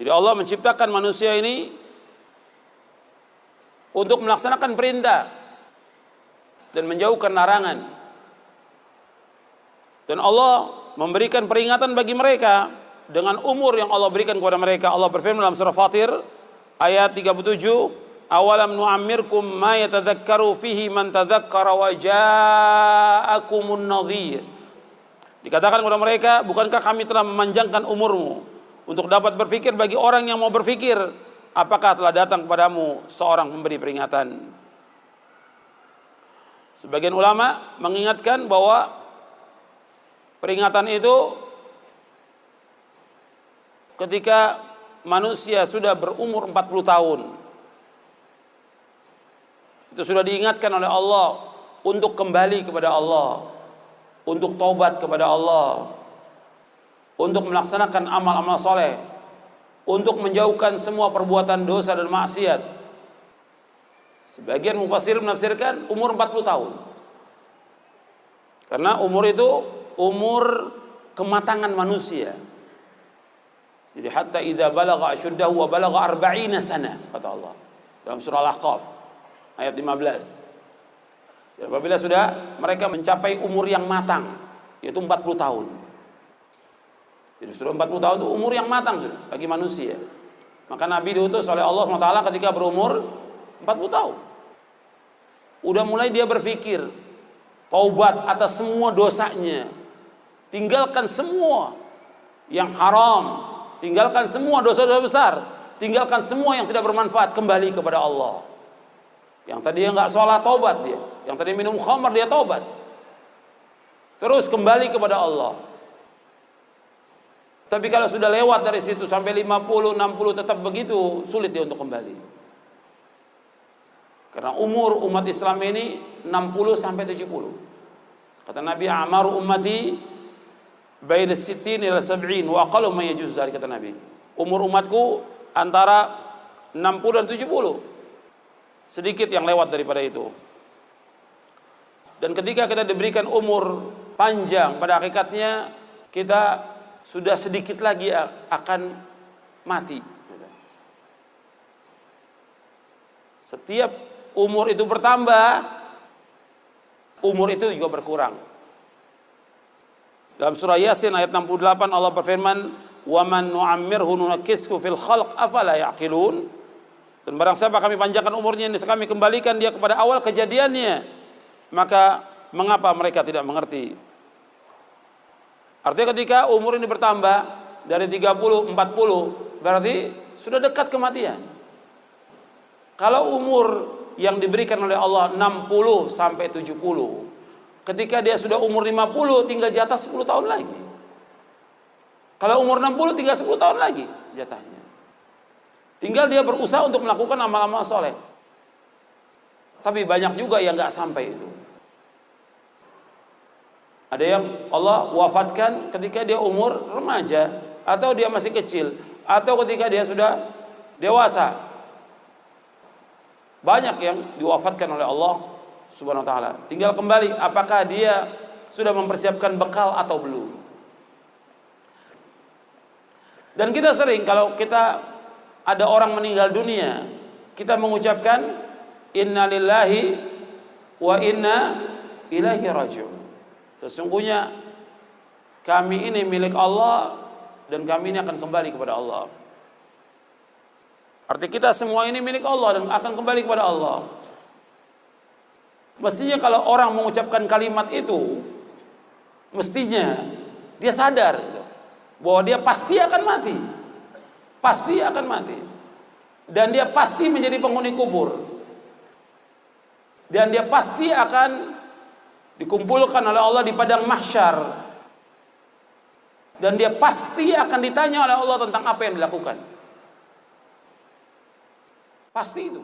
Jadi Allah menciptakan manusia ini untuk melaksanakan perintah dan menjauhkan larangan. Dan Allah memberikan peringatan bagi mereka dengan umur yang Allah berikan kepada mereka. Allah berfirman dalam surah Fatir ayat 37, awalam nu'ammirkum ma yatadzakkaru fihi man tadzakkara wa ja'akumun nadhir. Dikatakan kepada mereka, bukankah kami telah memanjangkan umurmu untuk dapat berfikir bagi orang yang mau berfikir? Apakah telah datang kepadamu seorang pemberi peringatan? Sebagian ulama mengingatkan bahwa peringatan itu ketika manusia sudah berumur 40 tahun. Itu sudah diingatkan oleh Allah untuk kembali kepada Allah, untuk taubat kepada Allah, untuk melaksanakan amal-amal soleh, untuk menjauhkan semua perbuatan dosa dan maksiat. Sebagian mufassir menafsirkan umur 40 tahun. Karena umur itu umur kematangan manusia. Jadi hatta idza balagha ashuddahu wa balagha 40 sana, kata Allah dalam surah Al-Ahqaf ayat 15. Jadi apabila sudah mereka mencapai umur yang matang, yaitu 40 tahun. Jadi sudah 40 tahun itu umur yang matang sudah bagi manusia. Maka Nabi diutus oleh Allah SWT ketika berumur 40 tahun. Udah mulai dia berpikir taubat atas semua dosanya, tinggalkan semua yang haram, tinggalkan semua dosa-dosa besar, tinggalkan semua yang tidak bermanfaat, kembali kepada Allah. Yang tadi nggak sholat, taubat dia. Yang tadi minum khamar, dia taubat. Terus kembali kepada Allah. Tapi kalau sudah lewat dari situ sampai 50, 60 tetap begitu, sulit dia untuk kembali. Karena umur umat Islam ini 60 sampai 70. Kata Nabi, amaru ummati baina sittin ila sab'in wa aqallu ma yajuz dzalik, kata Nabi. Umur umatku antara 60 dan 70. Sedikit yang lewat daripada itu. Dan ketika kita diberikan umur panjang, pada hakikatnya kita sudah sedikit lagi akan mati. Setiap umur itu bertambah, umur itu juga berkurang. Dalam surah Yasin ayat 68 Allah berfirman, "Wa man nu'ammirhu nunakkishu fil khalq afala ya'qilun." Dan barang siapa kami panjangkan umurnya, ini kami kembalikan dia kepada awal kejadiannya, maka mengapa mereka tidak mengerti? Artinya ketika umur ini bertambah dari 30, 40, berarti sudah dekat kematian. Kalau umur yang diberikan oleh Allah 60 sampai 70, ketika dia sudah umur 50 tinggal jatah 10 tahun lagi. Kalau umur 60 tinggal 10 tahun lagi jatahnya. Tinggal dia berusaha untuk melakukan amal-amal soleh. Tapi banyak juga yang nggak sampai itu. Ada yang Allah wafatkan ketika dia umur remaja, atau dia masih kecil, atau ketika dia sudah dewasa. Banyak yang diwafatkan oleh Allah Subhanahu wa taala. Tinggal kembali apakah dia sudah mempersiapkan bekal atau belum. Dan kita sering kalau kita ada orang meninggal dunia, kita mengucapkan inna lillahi wa inna ilaihi raji'un. Sesungguhnya kami ini milik Allah dan kami ini akan kembali kepada Allah. Arti kita semua ini milik Allah dan akan kembali kepada Allah. Mestinya kalau orang mengucapkan kalimat itu, mestinya dia sadar bahwa dia pasti akan mati. Pasti akan mati. Dan dia pasti menjadi penghuni kubur. Dan dia pasti akan dikumpulkan oleh Allah di padang mahsyar. Dan dia pasti akan ditanya oleh Allah tentang apa yang dilakukan. Pasti itu.